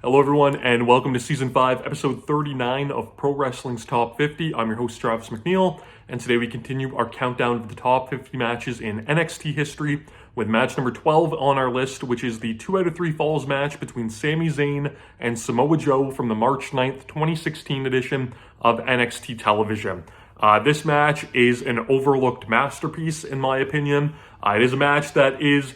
Hello, everyone, and welcome to Season 5, Episode 39 of Pro Wrestling's Top 50. I'm your host, Travis McNeil, and today we continue our countdown of the top 50 matches in NXT history with match number 12 on our list, which is the 2 out of 3 Falls match between Sami Zayn and Samoa Joe from the March 9th, 2016 edition of NXT television. This match is an overlooked masterpiece, in my opinion. It is a match that is,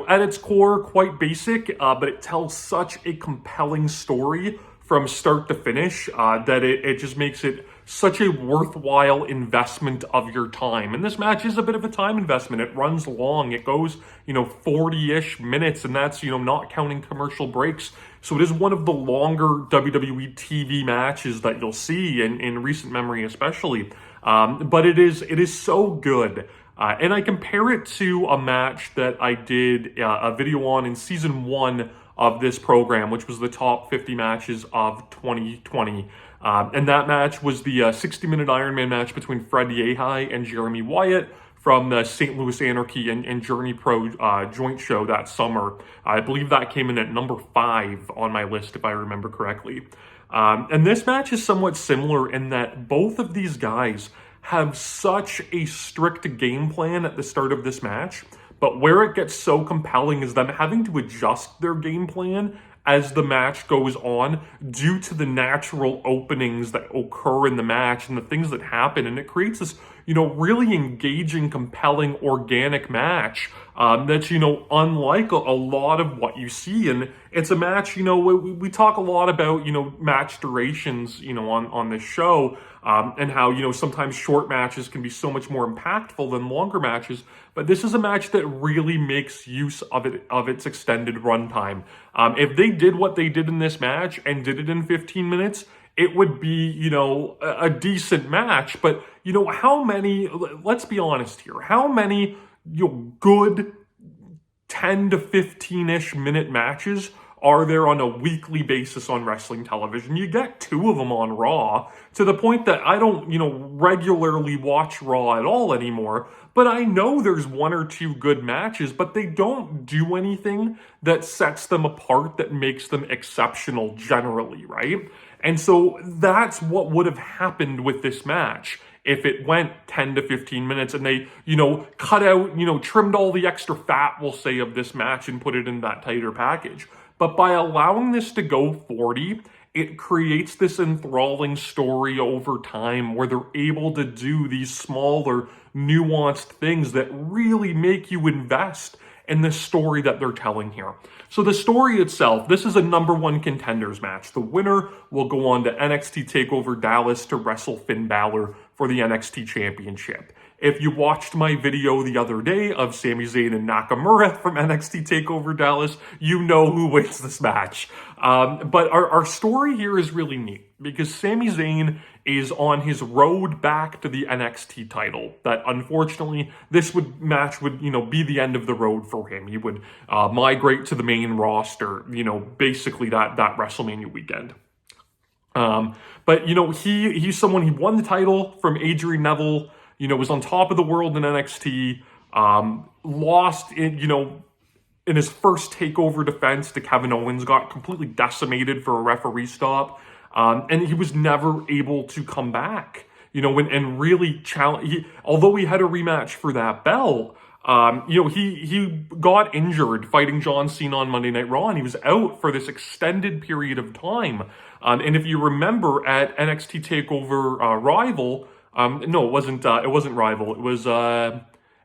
at its core, quite basic, but it tells such a compelling story from start to finish that it just makes it such a worthwhile investment of your time. And this match is a bit of a time investment. It runs long. It goes, 40-ish minutes, and that's, not counting commercial breaks. So it is one of the longer WWE TV matches that you'll see in recent memory, especially. But it is so good. And I compare it to a match that I did a video on in Season 1 of this program, which was the top 50 matches of 2020. And that match was the 60-minute Iron Man match between Fred Yehi and Jeremy Wyatt from the St. Louis Anarchy and Journey Pro joint show that summer. I believe that came in at number 5 on my list, if I remember correctly. And this match is somewhat similar in that both of these guys have such a strict game plan at the start of this match, but where it gets so compelling is them having to adjust their game plan as the match goes on due to the natural openings that occur in the match and the things that happen, and it creates this really engaging, compelling, organic match that's unlike a lot of what you see. And it's a match, we talk a lot about match durations on this show, and how sometimes short matches can be so much more impactful than longer matches, but this is a match that really makes use of its extended runtime. If they did what they did in this match and did it in 15 minutes, it would be, a decent match. But, how many, let's be honest here, how many good 10 to 15-ish minute matches are there on a weekly basis on wrestling television? You get 2 of them on Raw, to the point that I don't, regularly watch Raw at all anymore, but I know there's 1 or 2 good matches, but they don't do anything that sets them apart, that makes them exceptional generally, right? And so that's what would have happened with this match if it went 10 to 15 minutes and they, cut out, trimmed all the extra fat, we'll say, of this match and put it in that tighter package. But by allowing this to go 40, it creates this enthralling story over time where they're able to do these smaller, nuanced things that really make you invest in the story that they're telling here. So the story itself, this is a number 1 contenders match. The winner will go on to NXT TakeOver Dallas to wrestle Finn Balor for the NXT Championship. If you watched my video the other day of Sami Zayn and Nakamura from NXT TakeOver Dallas, you know who wins this match. But our story here is really neat because Sami Zayn is on his road back to the NXT title. That unfortunately, this match would be the end of the road for him. He would migrate to the main roster, basically that WrestleMania weekend. But he's someone, he won the title from Adrian Neville. Was on top of the world in NXT, lost in his first takeover defense to Kevin Owens, got completely decimated for a referee stop, and he was never able to come back, and really challenge. Although he had a rematch for that belt, he got injured fighting John Cena on Monday Night Raw, and he was out for this extended period of time. And if you remember at NXT TakeOver Rival. No, it wasn't Rival. It was NXT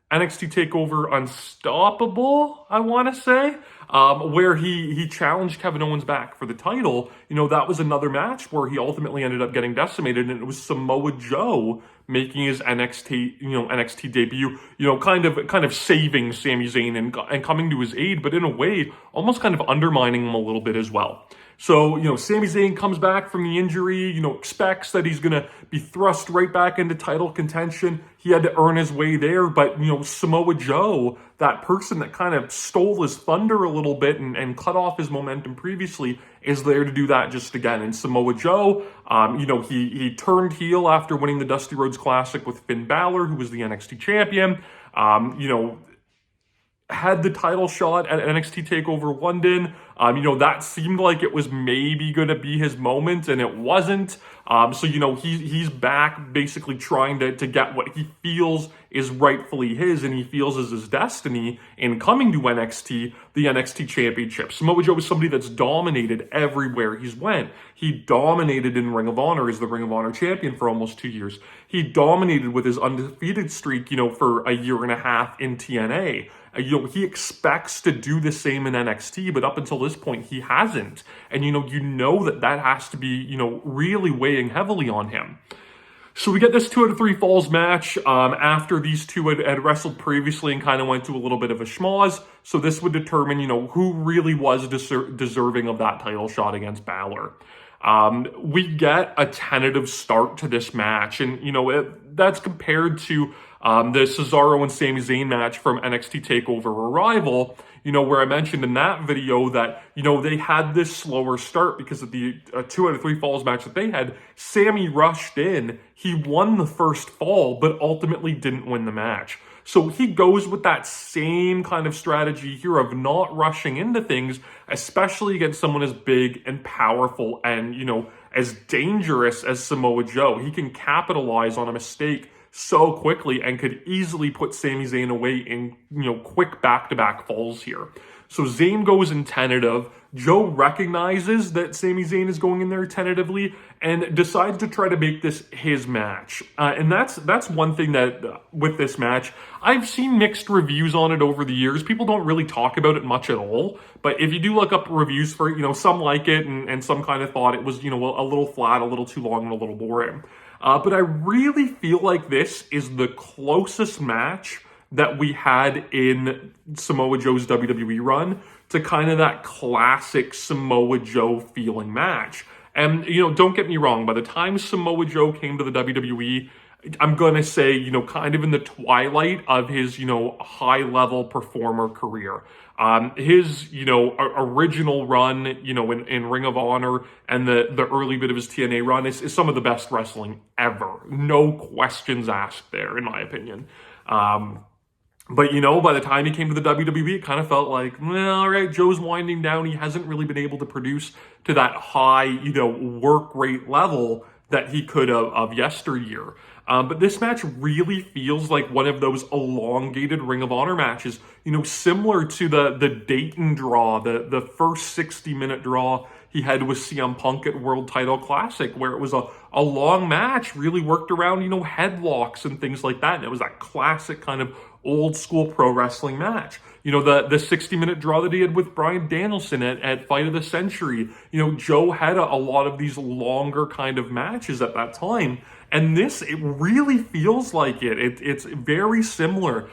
TakeOver Unstoppable, I want to say, where he challenged Kevin Owens back for the title. That was another match where he ultimately ended up getting decimated, and it was Samoa Joe making his NXT debut, kind of saving Sami Zayn and coming to his aid, but in a way, almost kind of undermining him a little bit as well. So, Sami Zayn comes back from the injury, expects that he's going to be thrust right back into title contention. He had to earn his way there, but, Samoa Joe, that person that kind of stole his thunder a little bit and cut off his momentum previously, is there to do that just again. And Samoa Joe, he turned heel after winning the Dusty Rhodes Classic with Finn Balor, who was the NXT champion. had the title shot at NXT TakeOver London. That seemed like it was maybe going to be his moment, and it wasn't. He's back basically trying to get what he feels is rightfully his, and he feels is his destiny in coming to NXT, the NXT Championship. Samoa Joe is somebody that's dominated everywhere he's went. He dominated in Ring of Honor as the Ring of Honor champion for almost 2 years. He dominated with his undefeated streak, for a year and a half in TNA. He expects to do the same in NXT, but up until this point, he hasn't. And, that has to be, really weighing heavily on him. So we get this 2 out of 3 falls match after these two had wrestled previously and kind of went to a little bit of a schmoz. So this would determine, who really was deserving of that title shot against Balor. We get a tentative start to this match, and, that's compared to the Cesaro and Sami Zayn match from NXT TakeOver Arrival, where I mentioned in that video that, they had this slower start because of the 2 out of 3 falls match that they had. Sami rushed in, he won the first fall, but ultimately didn't win the match. So he goes with that same kind of strategy here of not rushing into things, especially against someone as big and powerful and, as dangerous as Samoa Joe. He can capitalize on a mistake so quickly and could easily put Sami Zayn away in, quick back-to-back falls here. So Zayn goes in tentative. Joe recognizes that Sami Zayn is going in there tentatively and decides to try to make this his match. And that's one thing that with this match, I've seen mixed reviews on it over the years. People don't really talk about it much at all. But if you do look up reviews for it, some like it and some kind of thought it was, a little flat, a little too long, and a little boring. But I really feel like this is the closest match that we had in Samoa Joe's WWE run to kind of that classic Samoa Joe feeling match. And, don't get me wrong, by the time Samoa Joe came to the WWE, I'm going to say, kind of in the twilight of his, high-level performer career. His, original run, in Ring of Honor and the early bit of his TNA run is some of the best wrestling ever. No questions asked there, in my opinion. But, by the time he came to the WWE, it kind of felt like, well, all right, Joe's winding down. He hasn't really been able to produce to that high, work rate level that he could of yesteryear. But this match really feels like one of those elongated Ring of Honor matches, similar to the Dayton draw, the first 60-minute draw he had with CM Punk at World Title Classic, where it was a long match, really worked around, headlocks and things like that. And it was that classic kind of old school pro wrestling match. The 60-minute draw that he had with Bryan Danielson at Fight of the Century. Joe had a lot of these longer kind of matches at that time. And this, it really feels like it. It's very similar.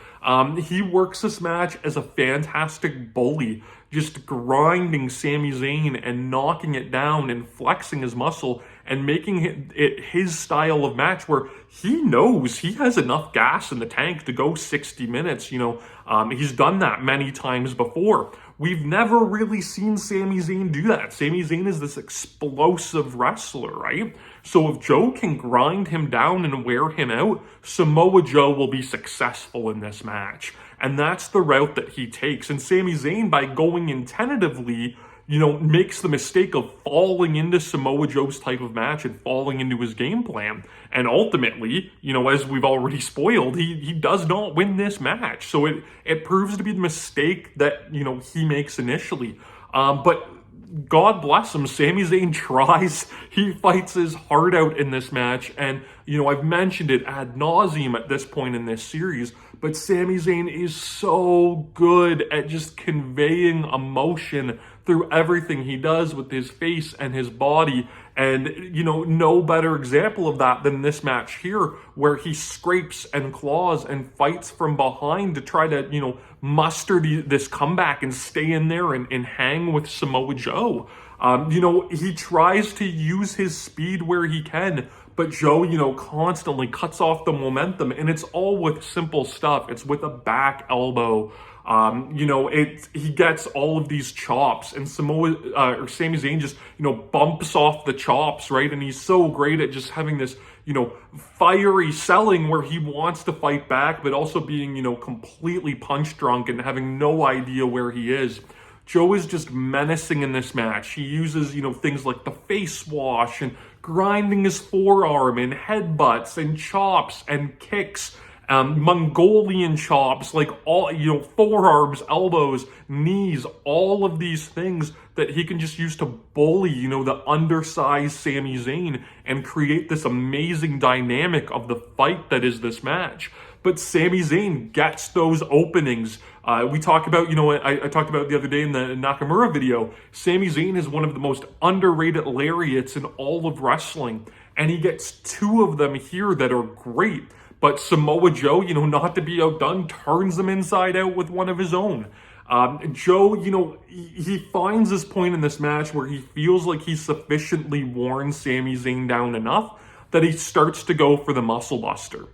He works this match as a fantastic bully, just grinding Sami Zayn and knocking it down and flexing his muscle and making it his style of match where he knows he has enough gas in the tank to go 60 minutes. He's done that many times before. We've never really seen Sami Zayn do that. Sami Zayn is this explosive wrestler, right? So if Joe can grind him down and wear him out, Samoa Joe will be successful in this match. And that's the route that he takes. And Sami Zayn, by going in tentatively, makes the mistake of falling into Samoa Joe's type of match and falling into his game plan. And ultimately, as we've already spoiled, he does not win this match. So it proves to be the mistake that, he makes initially. But God bless him, Sami Zayn tries. He fights his heart out in this match. And, I've mentioned it ad nauseum at this point in this series, but Sami Zayn is so good at just conveying emotion through everything he does with his face and his body. And, no better example of that than this match here, where he scrapes and claws and fights from behind to try to, muster this comeback and stay in there and hang with Samoa Joe. He tries to use his speed where he can, but Joe, constantly cuts off the momentum, and it's all with simple stuff. It's with a back elbow. He gets all of these chops, and Sami Zayn just, bumps off the chops, right? And he's so great at just having this, fiery selling where he wants to fight back, but also being, completely punch drunk and having no idea where he is. Joe is just menacing in this match. He uses, things like the face wash and grinding his forearm and headbutts and chops and kicks, Mongolian chops, like all, forearms, elbows, knees, all of these things that he can just use to bully, the undersized Sami Zayn and create this amazing dynamic of the fight that is this match. But Sami Zayn gets those openings. We talk about, I talked about the other day in the Nakamura video, Sami Zayn is one of the most underrated lariats in all of wrestling. And he gets two of them here that are great. But Samoa Joe, not to be outdone, turns them inside out with one of his own. Joe, he finds this point in this match where he feels like he's sufficiently worn Sami Zayn down enough that he starts to go for the muscle buster.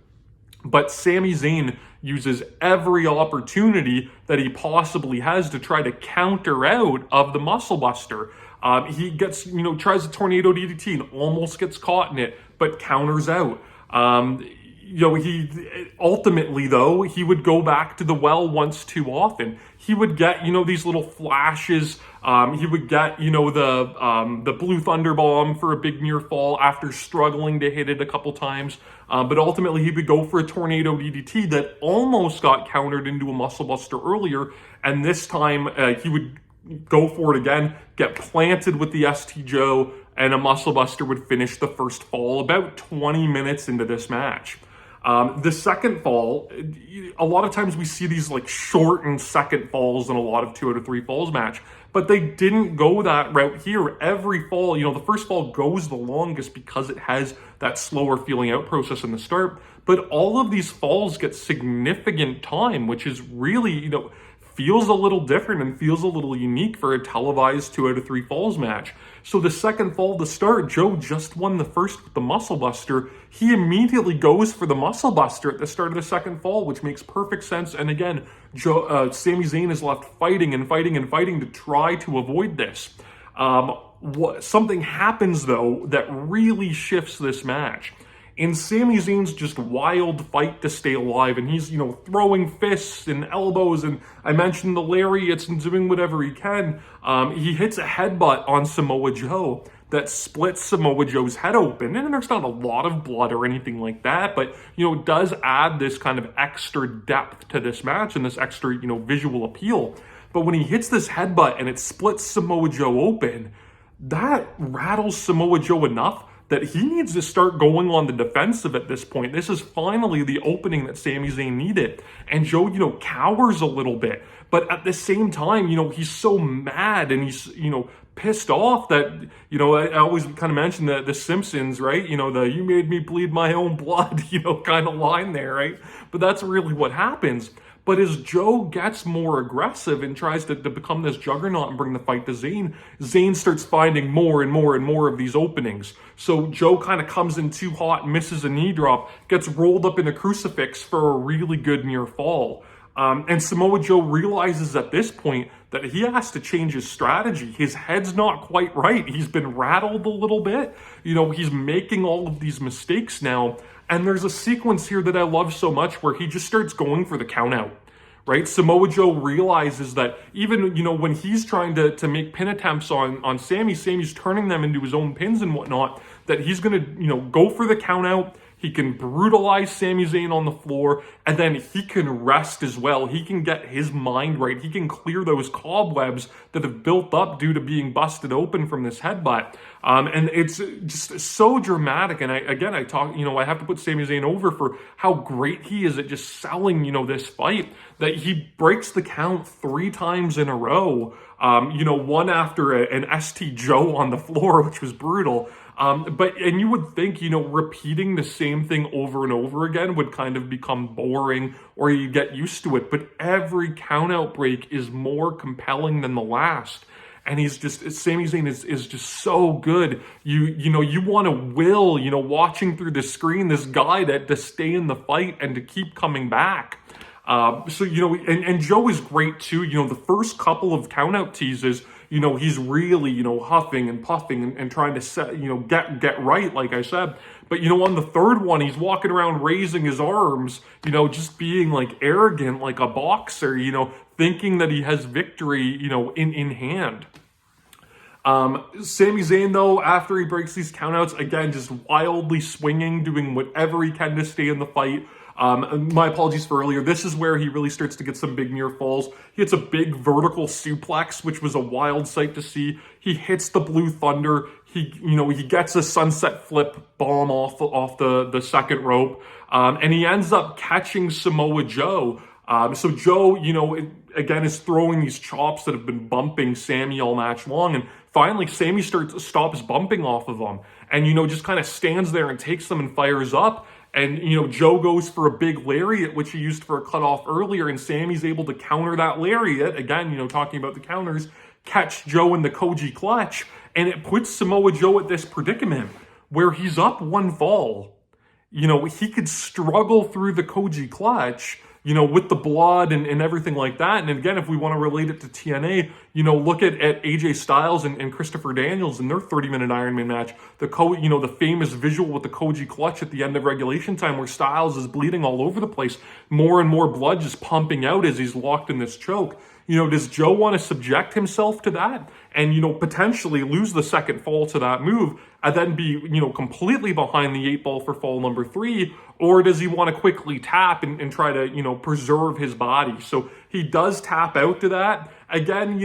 But Sami Zayn uses every opportunity that he possibly has to try to counter out of the muscle buster. He gets, tries a tornado DDT and almost gets caught in it, but counters out. He ultimately, though, he would go back to the well once too often. He would get, these little flashes. He would get, the blue thunder bomb for a big near fall after struggling to hit it a couple times. But ultimately, he would go for a tornado DDT that almost got countered into a muscle buster earlier. And this time, he would go for it again, get planted with the ST Joe, and a muscle buster would finish the first fall about 20 minutes into this match. The second fall, a lot of times we see these like shortened second falls in a lot of 2 out of 3 falls match, but they didn't go that route here. Every fall, the first fall goes the longest because it has that slower feeling out process in the start, but all of these falls get significant time, which is really, feels a little different and feels a little unique for a televised 2 out of 3 falls match. So the second fall to start, Joe just won the first with the muscle buster. He immediately goes for the muscle buster at the start of the second fall, which makes perfect sense. And again, Sami Zayn is left fighting and fighting and fighting to try to avoid this. Something happens, though, that really shifts this match. In Sami Zayn's just wild fight to stay alive, and he's, throwing fists and elbows, and I mentioned the lariats and doing whatever he can, he hits a headbutt on Samoa Joe that splits Samoa Joe's head open, and there's not a lot of blood or anything like that, but, it does add this kind of extra depth to this match and this extra, visual appeal. But when he hits this headbutt and it splits Samoa Joe open, that rattles Samoa Joe enough that he needs to start going on the defensive at this point. This is finally the opening that Sami Zayn needed. And Joe, cowers a little bit. But at the same time, he's so mad and he's, pissed off that, I always kind of mention the Simpsons, right? The "you made me bleed my own blood," kind of line there, right? But that's really what happens. But as Joe gets more aggressive and tries to become this juggernaut and bring the fight to Zayn, Zayn starts finding more and more and more of these openings. So Joe kind of comes in too hot, misses a knee drop, gets rolled up in a crucifix for a really good near fall. And Samoa Joe realizes at this point that he has to change his strategy. His head's not quite right. He's been rattled a little bit. He's making all of these mistakes now. And there's a sequence here that I love so much where he just starts going for the count out, right? Samoa Joe realizes that even, when he's trying to make pin attempts on Sami's turning them into his own pins and whatnot, that he's going to, go for the count out. He can brutalize Sami Zayn on the floor, and then he can rest as well. He can get his mind right. He can clear those cobwebs that have built up due to being busted open from this headbutt. And it's just so dramatic. And I have to put Sami Zayn over for how great he is at just selling, this fight, that he breaks the count 3 times in a row. One after an ST Joe on the floor, which was brutal. But you would think, repeating the same thing over and over again would kind of become boring or you get used to it. But every countout break is more compelling than the last. And Sami Zayn is just so good. You want to will, watching through the screen, this guy to stay in the fight and to keep coming back. And Joe is great too. The first couple of countout teases, he's really, huffing and puffing and trying to set, get right, like I said. But, on the third one, he's walking around raising his arms, just being like arrogant, like a boxer, thinking that he has victory, in hand. Sami Zayn, though, after he breaks these countouts, again, just wildly swinging, doing whatever he can to stay in the fight. My apologies for earlier. This is where he really starts to get some big near falls. He hits a big vertical suplex, which was a wild sight to see. He hits the Blue Thunder. He gets a sunset flip bomb off the second rope. And he ends up catching Samoa Joe. So Joe, again, is throwing these chops that have been bumping Sami all match long. And finally, Sami stops bumping off of him and, just kind of stands there and takes them and fires up. And, Joe goes for a big lariat, which he used for a cutoff earlier, and Sami's able to counter that lariat. Again, talking about the counters, catch Joe in the Koji clutch, and it puts Samoa Joe at this predicament where he's up one fall. He could struggle through the Koji clutch, with the blood and everything like that. And again, if we want to relate it to TNA, look at AJ Styles and Christopher Daniels in their 30-minute Iron Man match. The famous visual with the Koji clutch at the end of regulation time where Styles is bleeding all over the place. More and more blood just pumping out as he's locked in this choke. Does Joe want to subject himself to that and, potentially lose the second fall to that move and then be, completely behind the 8 ball for fall number 3? Or does he want to quickly tap and try to, preserve his body? So he does tap out to that. Again,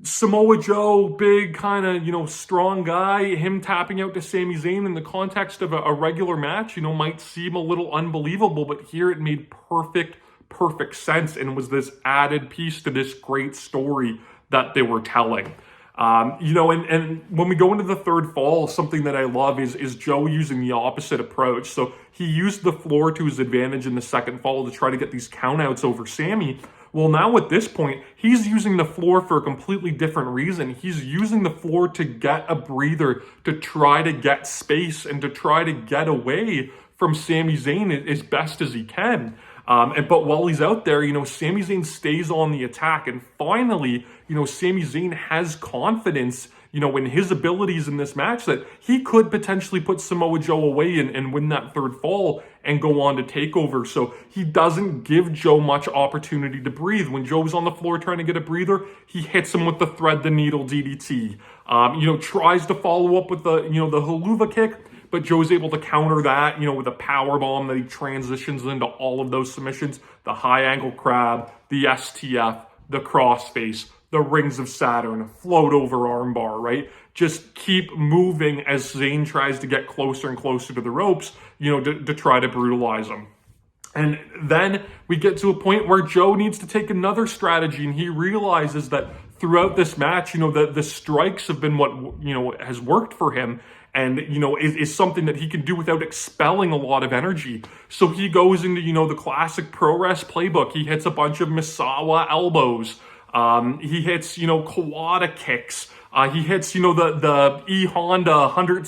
Samoa Joe, big kind of, strong guy, him tapping out to Sami Zayn in the context of a regular match, might seem a little unbelievable, but here it made perfect sense and was this added piece to this great story that they were telling. And when we go into the third fall, something that I love is Joe using the opposite approach. So he used the floor to his advantage in the second fall to try to get these countouts over Sami. Well, now at this point, he's using the floor for a completely different reason. He's using the floor to get a breather, to try to get space, and to try to get away from Sami Zayn as best as he can. But while he's out there, Sami Zayn stays on the attack. And finally, Sami Zayn has confidence, in his abilities in this match that he could potentially put Samoa Joe away and win that third fall and go on to TakeOver. So he doesn't give Joe much opportunity to breathe. When Joe's on the floor trying to get a breather, he hits him with the thread the needle DDT. Tries to follow up with the haluva kick, but Joe's able to counter that, with a power bomb that he transitions into all of those submissions, the high angle crab, the STF, the crossface, the rings of Saturn, float over armbar, right? Just keep moving as Zayn tries to get closer and closer to the ropes, to try to brutalize him. And then we get to a point where Joe needs to take another strategy, and he realizes that throughout this match, the strikes have been what, has worked for him. And, is something that he can do without expelling a lot of energy. So he goes into, the classic pro wrest playbook. He hits a bunch of Misawa elbows. He hits, Kawada kicks. He hits, the E Honda 100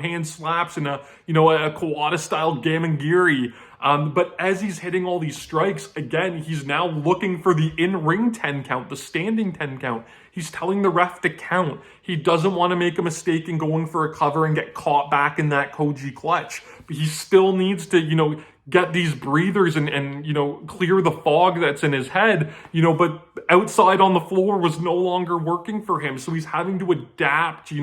hand slaps and a Kawada style Gamengiri. But as he's hitting all these strikes, again, he's now looking for the in-ring 10 count, the standing 10 count. He's telling the ref to count. He doesn't want to make a mistake in going for a cover and get caught back in that Koji clutch. But he still needs to, get these breathers and clear the fog that's in his head, but outside on the floor was no longer working for him. So he's having to adapt,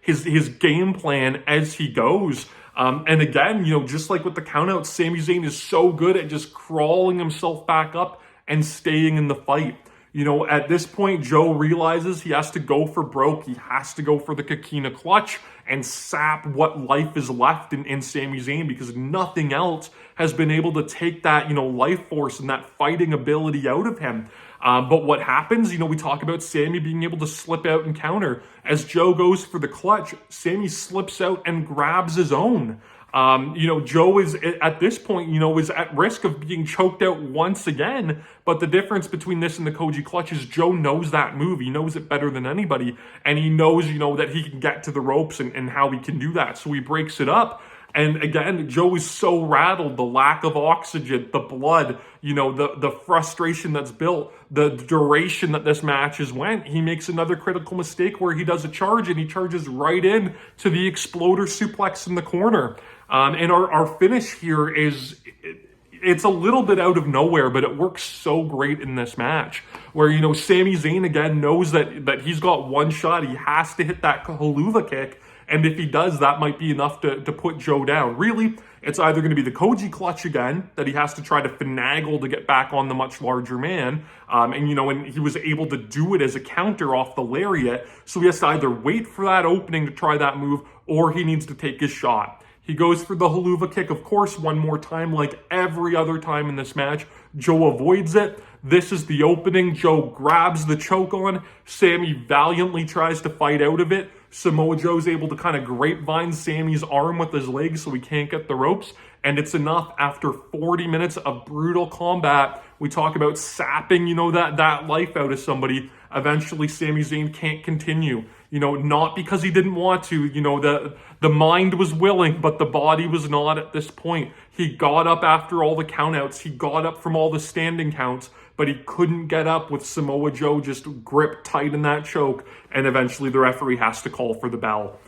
his game plan as he goes. And again, just like with the countouts, Sami Zayn is so good at just crawling himself back up and staying in the fight. At this point, Joe realizes he has to go for broke. He has to go for the Kakina clutch and sap what life is left in Sami Zayn, because nothing else has been able to take that, life force and that fighting ability out of him. But what happens, we talk about Sami being able to slip out and counter. As Joe goes for the clutch, Sami slips out and grabs his own. Joe is, at this point, is at risk of being choked out once again. But the difference between this and the Koji clutch is Joe knows that move. He knows it better than anybody. And he knows, that he can get to the ropes and how he can do that. So he breaks it up. And again, Joe is so rattled, the lack of oxygen, the blood, the frustration that's built, the duration that this match has went. He makes another critical mistake where he does a charge and he charges right in to the exploder suplex in the corner. And our finish here it's a little bit out of nowhere, but it works so great in this match where, Sami Zayn again knows that he's got one shot. He has to hit that haluva kick. And if he does, that might be enough to put Joe down. Really, it's either going to be the Koji clutch again, that he has to try to finagle to get back on the much larger man. And he was able to do it as a counter off the lariat. So he has to either wait for that opening to try that move, or he needs to take his shot. He goes for the haluva kick, of course, one more time, like every other time in this match. Joe avoids it. This is the opening. Joe grabs the choke on. Sami valiantly tries to fight out of it. Samoa Joe's able to kind of grapevine Sami's arm with his leg so he can't get the ropes. And it's enough after 40 minutes of brutal combat. We talk about sapping, that life out of somebody. Eventually, Sami Zayn can't continue. Not because he didn't want to. The mind was willing, but the body was not at this point. He got up after all the countouts. He got up from all the standing counts, but he couldn't get up with Samoa Joe just gripped tight in that choke. And eventually the referee has to call for the bell.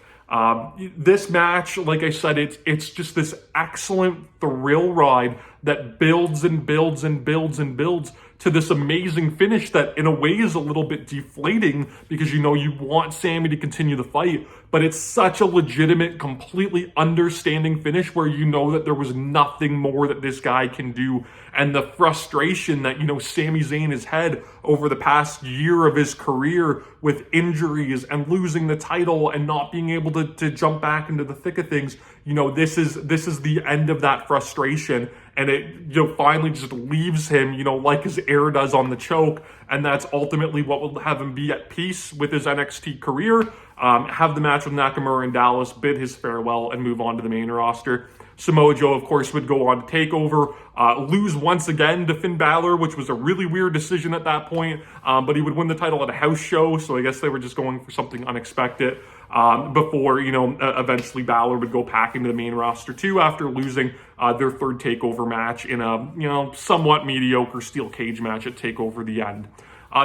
This match, like I said, it's just this excellent thrill ride that builds and builds and builds and builds to this amazing finish that in a way is a little bit deflating because you want Sami to continue the fight, but it's such a legitimate, completely understanding finish where that there was nothing more that this guy can do. And the frustration that, Sami Zayn has had over the past year of his career with injuries and losing the title and not being able to jump back into the thick of things, this is the end of that frustration. And it, finally just leaves him, like his air does on the choke. And that's ultimately what will have him be at peace with his NXT career, have the match with Nakamura in Dallas, bid his farewell, and move on to the main roster. Samoa Joe, of course, would go on to TakeOver, lose once again to Finn Balor, which was a really weird decision at that point. But he would win the title at a house show, so I guess they were just going for something unexpected. Before, eventually Balor would go back into the main roster too after losing their third TakeOver match in a, somewhat mediocre steel cage match at TakeOver the end.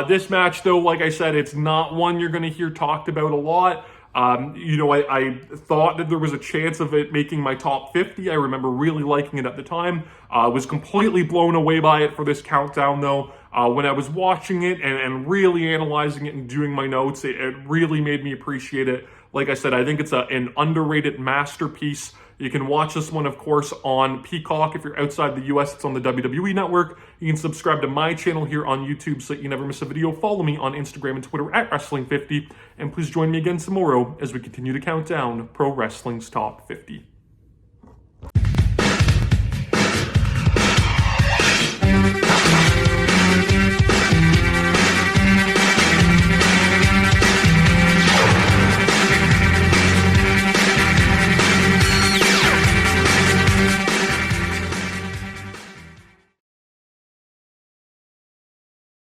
This match, though, like I said, it's not one you're going to hear talked about a lot. I thought that there was a chance of it making my top 50. I remember really liking it at the time. Was completely blown away by it for this countdown, though. When I was watching it and really analyzing it and doing my notes, it really made me appreciate it. Like I said, I think it's an underrated masterpiece. You can watch this one, of course, on Peacock. If you're outside the US, it's on the WWE Network. You can subscribe to my channel here on YouTube so that you never miss a video. Follow me on Instagram and Twitter at Wrestling50. And please join me again tomorrow as we continue to count down Pro Wrestling's Top 50.